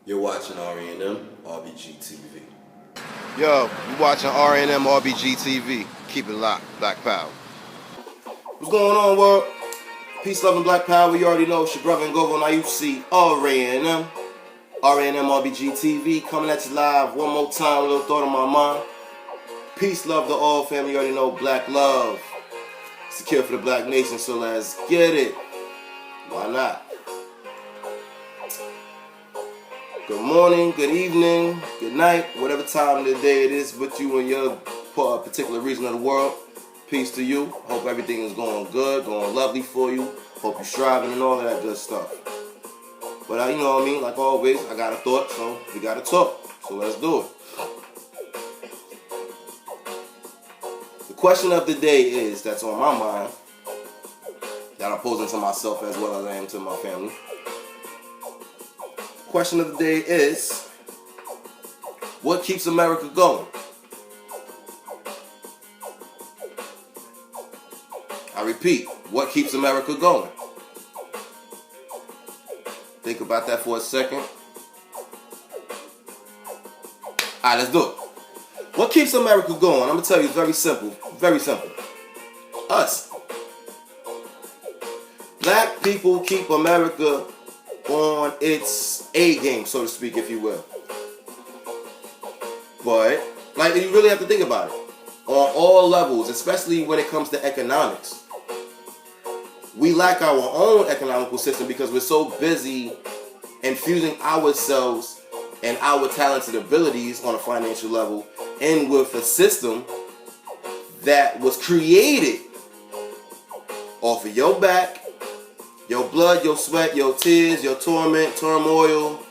You're watching R&M RBG TV. Yo, you watching R&M RBG TV. Keep it locked. Black Power. What's going on, world? Peace, love, and black power. You already know it's your brother and Gogo. Now you see R&M RBG TV coming at you live one more time. A little thought on my mind. Peace, love to all family. You already know black love. Secure for the black nation, so let's get it. Why not? Good morning, good evening, good night, whatever time of the day it is with you and your particular region of the world. Peace to you. Hope everything is going good, going lovely for you. Hope you're striving and all of that good stuff. But you know what I mean, like always, I got a thought, so we got to talk. So let's do it. The question of the day is, that's on my mind, that I'm posing to myself as well as I am to my family. Question of the day is, what keeps America going? I repeat, what keeps America going? Think about that for a second. Alright, let's do it. What keeps America going? I'm going to tell you, it's very simple. Very simple. Us. Black people keep America on its A game, so to speak, if you will. But, like, you really have to think about it. On all levels, especially when it comes to economics. We lack our own economical system because we're so busy infusing ourselves and our talents and abilities on a financial level in with a system that was created off of your back, your blood, your sweat, your tears, your torment, turmoil.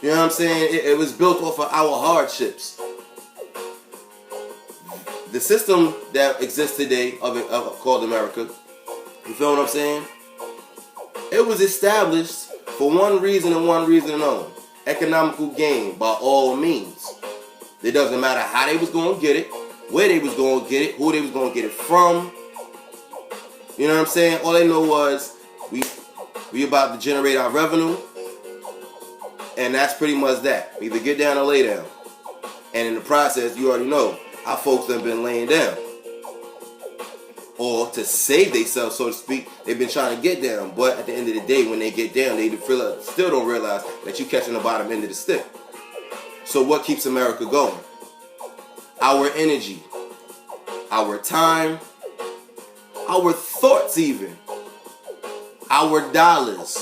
You know what I'm saying? It was built off of our hardships. The system that exists today called America, you feel what I'm saying? It was established for one reason and one reason alone. Economical gain by all means. It doesn't matter how they was going to get it, where they was going to get it, who they was going to get it from. You know what I'm saying? All they know was we about to generate our revenue, and that's pretty much that. Either get down or lay down. And in the process, you already know how folks have been laying down. Or to save themselves, so to speak, they've been trying to get down. But at the end of the day, when they get down, they still don't realize that you're catching the bottom end of the stick. So what keeps America going? Our energy, our time, our thoughts even, our dollars,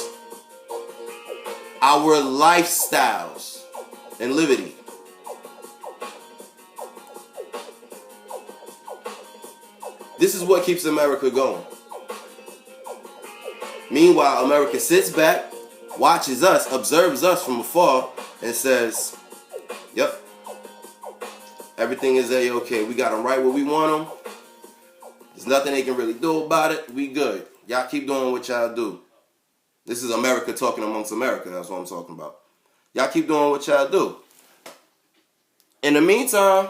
our lifestyles, and liberty. This is what keeps America going. Meanwhile, America sits back, watches us, observes us from afar, and says, yep, everything is A-okay. We got them right where we want them. There's nothing they can really do about it. We good. Y'all keep doing what y'all do. This is America talking amongst America. That's what I'm talking about. Y'all keep doing what y'all do. In the meantime,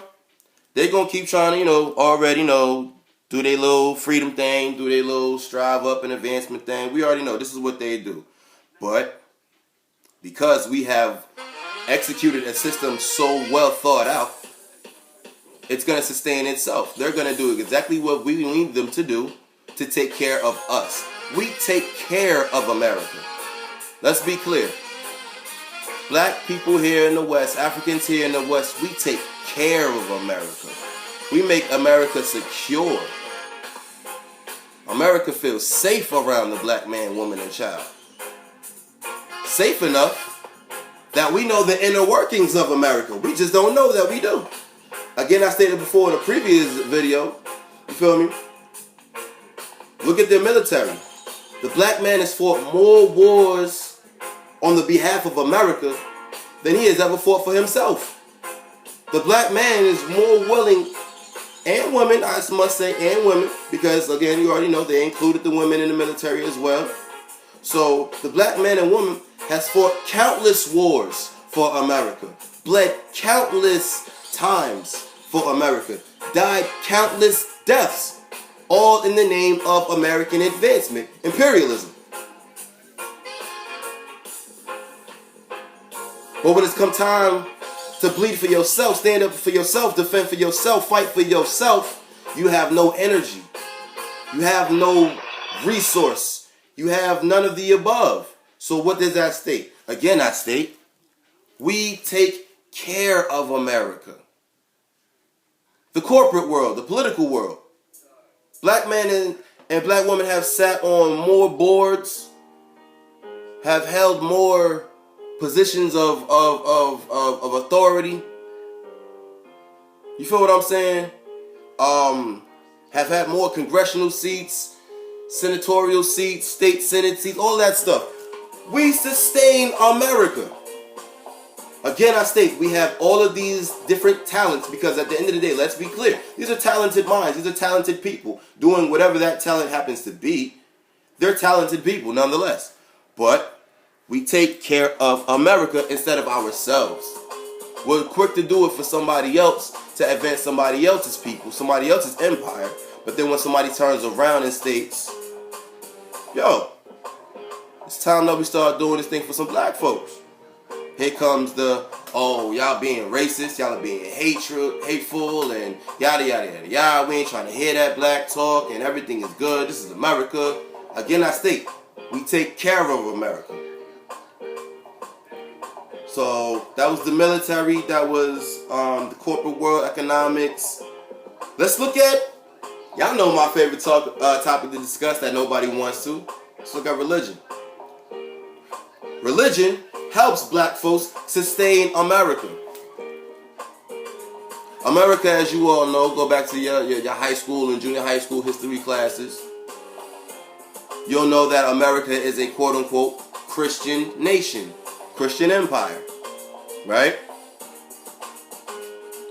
they're going to keep trying to, do their little freedom thing, do their little strive up and advancement thing. We already know this is what they do. But because we have executed a system so well thought out, it's going to sustain itself. They're going to do exactly what we need them to do to take care of us. We take care of America. Let's be clear. Black people here in the West, Africans here in the West, we take care of America. We make America secure. America feels safe around the black man, woman, and child. Safe enough that we know the inner workings of America. We just don't know that we do. Again, I stated before in a previous video, you feel me? Look at their military. The black man has fought more wars on the behalf of America than he has ever fought for himself. The black man is more willing, and women, I must say, and women, because again, you already know they included the women in the military as well. So the black man and woman has fought countless wars for America, bled countless times for America, died countless deaths, all in the name of American advancement, imperialism. But when it's come time to bleed for yourself, stand up for yourself, defend for yourself, fight for yourself, you have no energy. You have no resource. You have none of the above. So what does that state? Again, I state, we take care of America. The corporate world, the political world. Black men and black women have sat on more boards, have held more positions of authority. You feel what I'm saying? Have had more congressional seats, senatorial seats, state senate seats, all that stuff. We sustain America. Again, I state we have all of these different talents because at the end of the day, let's be clear. These are talented minds. These are talented people doing whatever that talent happens to be. They're talented people nonetheless. But we take care of America instead of ourselves. We're quick to do it for somebody else to advance somebody else's people, somebody else's empire. But then when somebody turns around and states, yo, it's time that we start doing this thing for some black folks. Here comes the, oh, y'all being racist, y'all are being hateful, and yada, yada, yada, yada. We ain't trying to hear that black talk, and everything is good. This is America. Again, I state, we take care of America. So that was the military. That was the corporate world, economics. Let's look at, y'all know my favorite topic to discuss that nobody wants to. Let's look at religion. Religion helps black folks sustain America. America, as you all know, go back to your high school and junior high school history classes. You'll know that America is a quote-unquote Christian nation, Christian empire, right?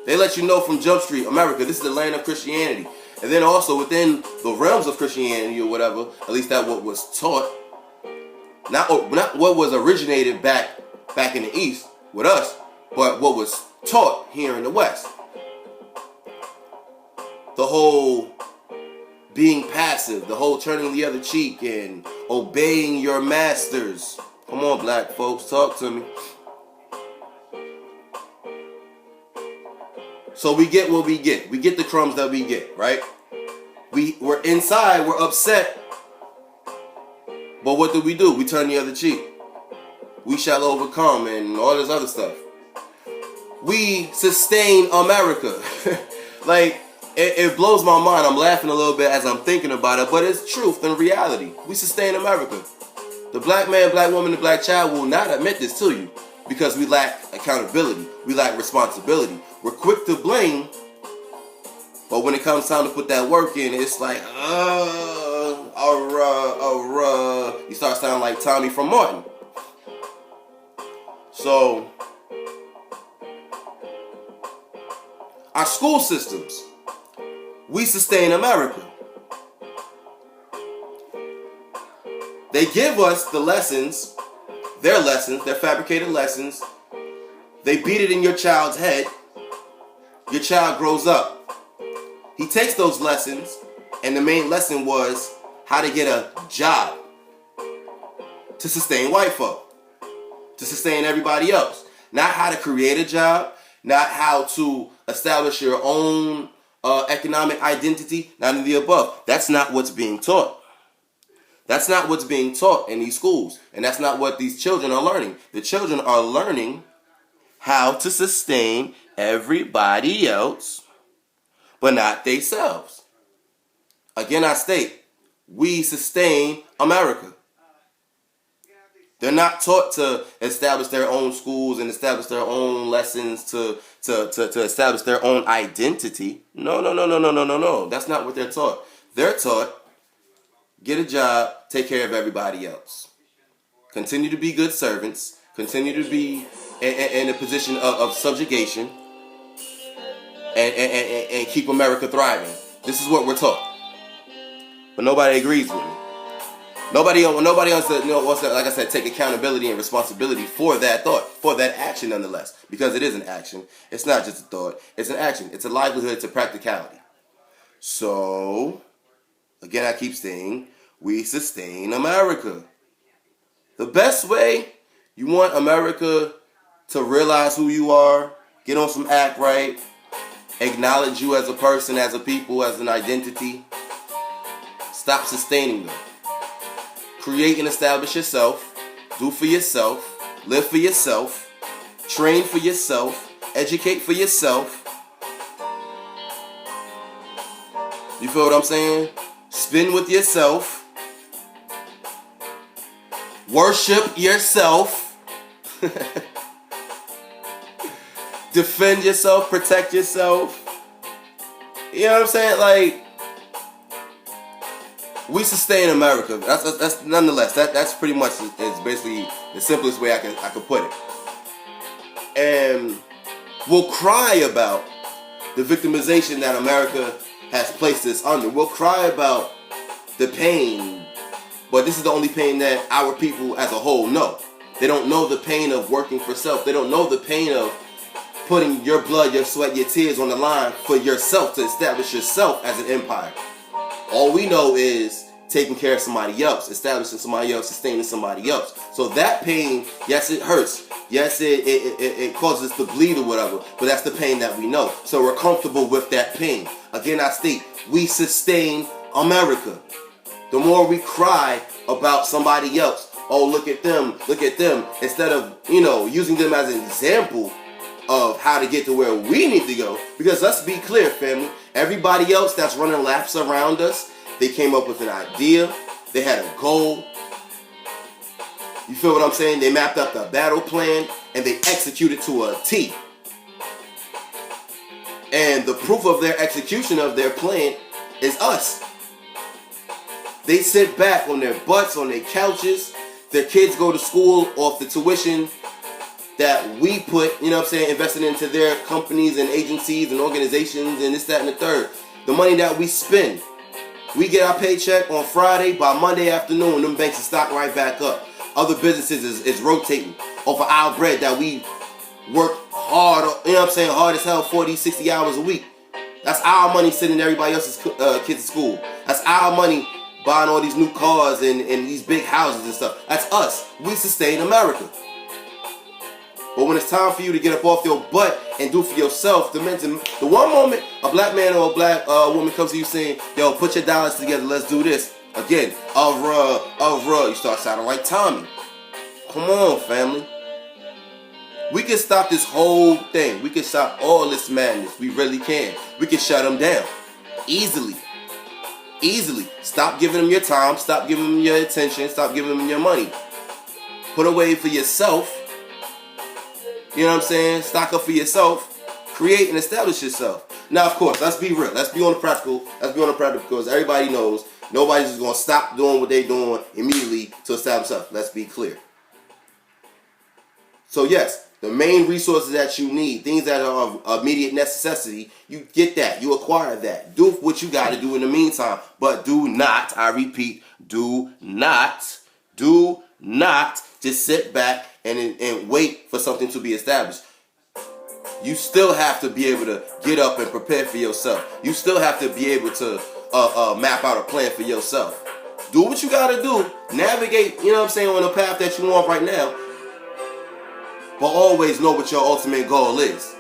They let you know from Jump Street, America, this is the land of Christianity. And then also within the realms of Christianity or whatever, at least that what was taught, not what was originated back in the East with us, but what was taught here in the West. The whole being passive, the whole turning the other cheek and obeying your masters. Come on, black folks, talk to me. So we get what we get. We get the crumbs that we get, right? We're inside, we're upset. But what do? We turn the other cheek. We shall overcome and all this other stuff. We sustain America. Like, it blows my mind. I'm laughing a little bit as I'm thinking about it, but it's truth and reality. We sustain America. The black man, black woman, the black child will not admit this to you because we lack accountability. We lack responsibility. We're quick to blame, but when it comes time to put that work in, it's like, you start sounding like Tommy from Martin. So, our school systems, we sustain America. They give us the lessons, their fabricated lessons. They beat it in your child's head. Your child grows up. He takes those lessons, and the main lesson was how to get a job to sustain white folk, to sustain everybody else. Not how to create a job, not how to establish your own economic identity, none of the above. That's not what's being taught. That's not what's being taught in these schools. And that's not what these children are learning. The children are learning how to sustain everybody else, but not themselves. Again, I state, we sustain America. They're not taught to establish their own schools and establish their own lessons to establish their own identity. No. That's not what they're taught. They're taught, get a job, take care of everybody else. Continue to be good servants. Continue to be in a position of subjugation. And keep America thriving. This is what we're taught. But nobody agrees with me. Nobody else wants to, like I said, take accountability and responsibility for that thought, for that action nonetheless. Because it is an action. It's not just a thought. It's an action. It's a livelihood. It's a practicality. So, again, I keep saying, we sustain America. The best way you want America to realize who you are, get on some act right, acknowledge you as a person, as a people, as an identity. Stop sustaining them. Create and establish yourself. Do for yourself. Live for yourself. Train for yourself. Educate for yourself. You feel what I'm saying? Spin with yourself. Worship yourself. Defend yourself. Protect yourself. You know what I'm saying? Like, we sustain America. That's nonetheless. That's pretty much is basically the simplest way I could put it. And we'll cry about the victimization that America has placed us under. We'll cry about the pain, but this is the only pain that our people as a whole know. They don't know the pain of working for self. They don't know the pain of putting your blood, your sweat, your tears on the line for yourself to establish yourself as an empire. All we know is taking care of somebody else, establishing somebody else, sustaining somebody else. So that pain, yes, it hurts. Yes, it causes us to bleed or whatever, but that's the pain that we know. So we're comfortable with that pain. Again, I state, we sustain America. The more we cry about somebody else, oh, look at them, instead of, using them as an example of how to get to where we need to go. Because let's be clear, family, everybody else that's running laps around us, they came up with an idea, they had a goal. You feel what I'm saying? They mapped out the battle plan and they executed to a T. And the proof of their execution of their plan is us. They sit back on their butts, on their couches. Their kids go to school off the tuition that we put, invested into their companies and agencies and organizations and this, that, and the third. The money that we spend. We get our paycheck on Friday. By Monday afternoon, them banks are stocked right back up. Other businesses is rotating off of our bread that we work hard, hard as hell, 40, 60 hours a week. That's our money sending everybody else's kids to school. That's our money buying all these new cars and these big houses and stuff. That's us. We sustain America. But when it's time for you to get up off your butt and do for yourself, the one moment a black man or a black woman comes to you saying, yo, put your dollars together, let's do this. Again, you start sounding like Tommy. Come on, family. We can stop this whole thing. We can stop all this madness. We really can. We can shut them down. Easily. Stop giving them your time. Stop giving them your attention. Stop giving them your money. Put away for yourself. You know what I'm saying? Stock up for yourself. Create and establish yourself. Now, of course, let's be real. Let's be on the practical because everybody knows nobody's just going to stop doing what they're doing immediately to establish stuff. Let's be clear. So, yes, the main resources that you need, things that are of immediate necessity, you get that. You acquire that. Do what you got to do in the meantime. But do not, I repeat, do not just sit back and wait for something to be established. You still have to be able to get up and prepare for yourself. You still have to be able to map out a plan for yourself. Do what you got to do. Navigate, on the path that you want right now. But always know what your ultimate goal is.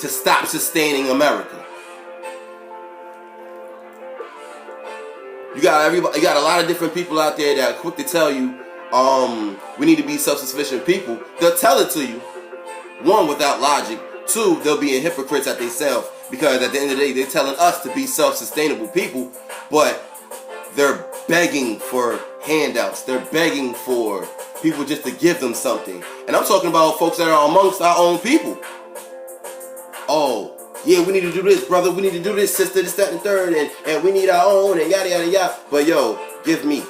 To stop sustaining America. You got a lot of different people out there that are quick to tell you, we need to be self-sufficient people. They'll tell it to you. One, without logic. Two, they'll be hypocrites at themselves because at the end of the day, they're telling us to be self-sustainable people, but they're begging for handouts. They're begging for people just to give them something. And I'm talking about folks that are amongst our own people. Oh, yeah, we need to do this, brother. We need to do this, sister, this, that, and third, and we need our own, and yada, yada, yada. But yo, give me.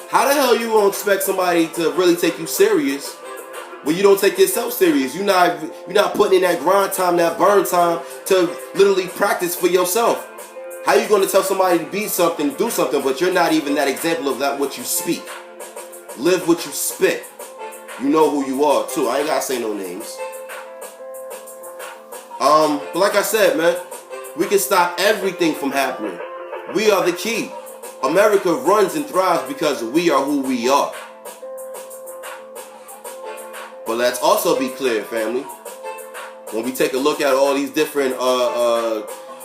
How the hell you gonna expect somebody to really take you serious when you don't take yourself serious? You're not putting in that grind time, that burn time to literally practice for yourself. How you gonna tell somebody to be something, do something, but you're not even that example of that what you speak? Live what you spit. You know who you are too. I ain't gotta say no names. But like I said, man, we can stop everything from happening. We are the key. America runs and thrives because we are who we are. But let's also be clear, family. When we take a look at all these different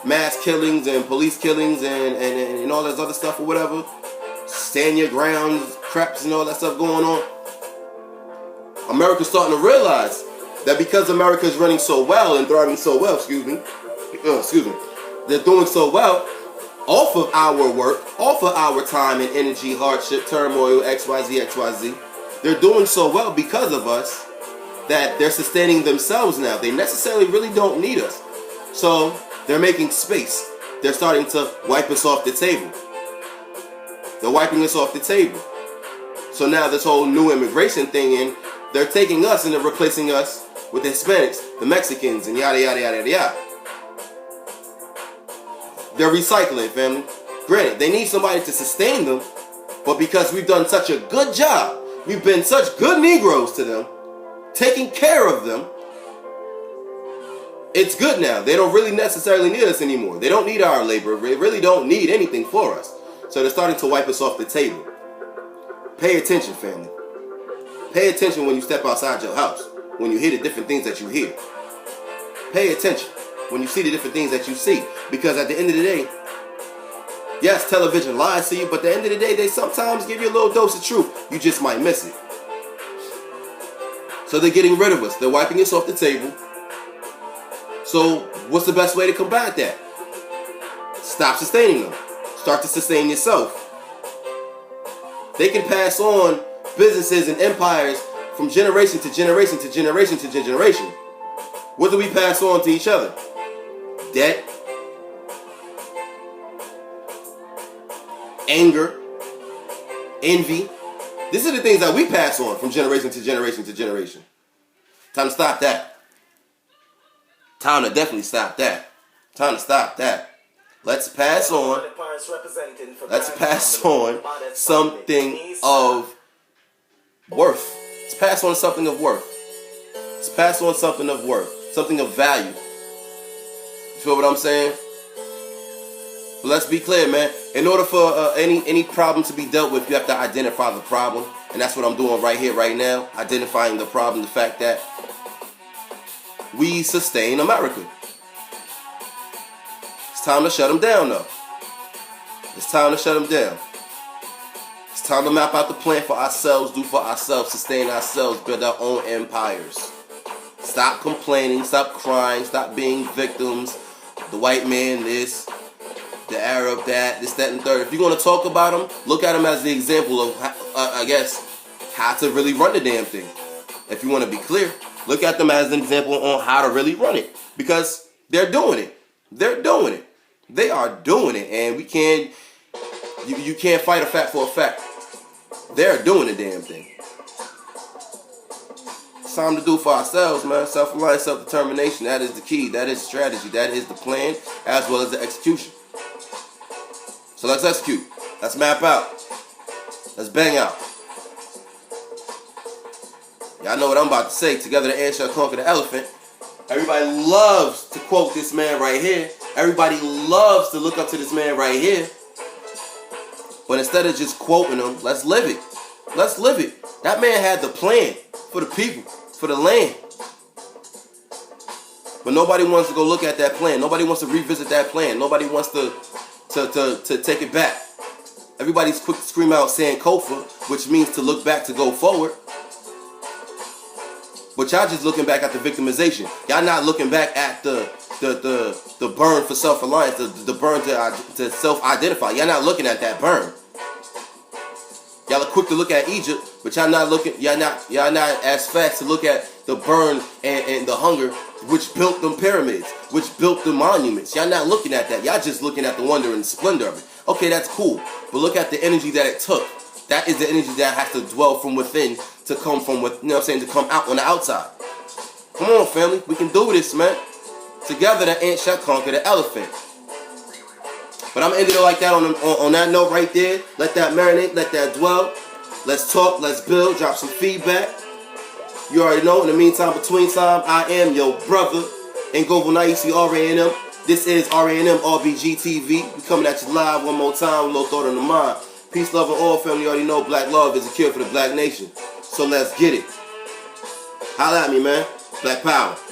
mass killings and police killings and all this other stuff or whatever, stand your ground, craps and all that stuff going on, America's starting to realize that because America is running so well and thriving so well, they're doing so well off of our work, off of our time and energy, hardship, turmoil, XYZ. They're doing so well because of us that they're sustaining themselves now. They necessarily really don't need us. So they're making space. They're starting to wipe us off the table. They're wiping us off the table. So now this whole new immigration thing in, they're taking us and they're replacing us with the Hispanics, the Mexicans, and yada, yada, yada, yada. They're recycling, family. Granted, they need somebody to sustain them, but because we've done such a good job, we've been such good Negroes to them, taking care of them, it's good now. They don't really necessarily need us anymore. They don't need our labor. They really don't need anything for us. So they're starting to wipe us off the table. Pay attention, family. Pay attention when you step outside your house, when you hear the different things that you hear. Pay attention when you see the different things that you see. Because at the end of the day, yes, television lies to you, but at the end of the day, they sometimes give you a little dose of truth. You just might miss it. So they're getting rid of us. They're wiping us off the table. So what's the best way to combat that? Stop sustaining them. Start to sustain yourself. They can pass on businesses and empires from generation to generation to generation to generation. What do we pass on to each other? Debt, anger, envy. These are the things that we pass on from generation to generation to generation. Time to stop that. Time to definitely stop that. Time to stop that. Let's pass on. Let's pass on something of worth. Let's pass on something of worth. Let's pass on something of worth. Something of value. You feel what I'm saying? But let's be clear, man. In order for any problem to be dealt with, you have to identify the problem. And that's what I'm doing right here, right now. Identifying the problem, the fact that we sustain America. It's time to shut them down, though. It's time to shut them down. It's time to map out the plan for ourselves, do for ourselves, sustain ourselves, build our own empires. Stop complaining, stop crying, stop being victims. The white man this, the Arab that, this, that, and third. If you're going to talk about them, look at them as the example of, how to really run the damn thing. If you want to be clear, look at them as an example on how to really run it. Because they're doing it. They're doing it. They are doing it. And we can't, you can't fight a fact for a fact. They're doing the damn thing. It's time to do for ourselves, man. Self-reliance, self-determination. That is the key. That is strategy. That is the plan as well as the execution. So let's execute. Let's map out. Let's bang out. Y'all know what I'm about to say. Together the ant shall conquer the elephant. Everybody loves to quote this man right here. Everybody loves to look up to this man right here. But instead of just quoting him, let's live it. Let's live it. That man had the plan for the people, for the land. But nobody wants to go look at that plan. Nobody wants to revisit that plan. Nobody wants to take it back. Everybody's quick to scream out Sankofa, which means to look back, to go forward. But y'all just looking back at the victimization. Y'all not looking back at the burn for self-reliance, the burn to self-identify. Y'all not looking at that burn. Y'all are quick to look at Egypt, but y'all not as fast to look at the burn and the hunger which built them pyramids, which built the monuments. Y'all not looking at that. Y'all just looking at the wonder and splendor of it. Okay, that's cool. But look at the energy that it took. That is the energy that has to dwell from within to come from with, to come out on the outside. Come on, family. We can do this, man. Together the ant shall conquer the elephant. But I'm ending it like that on that note right there. Let that marinate, let that dwell. Let's talk, let's build, drop some feedback. You already know, in the meantime, between time, I am your brother, Ngovo Naisi R.A.N.M. This is R.A.N.M. RBG TV. We coming at you live one more time, with a little thought on the mind. Peace, love, and all, family. You already know black love is a cure for the black nation. So let's get it. Holla at me, man. Black Power.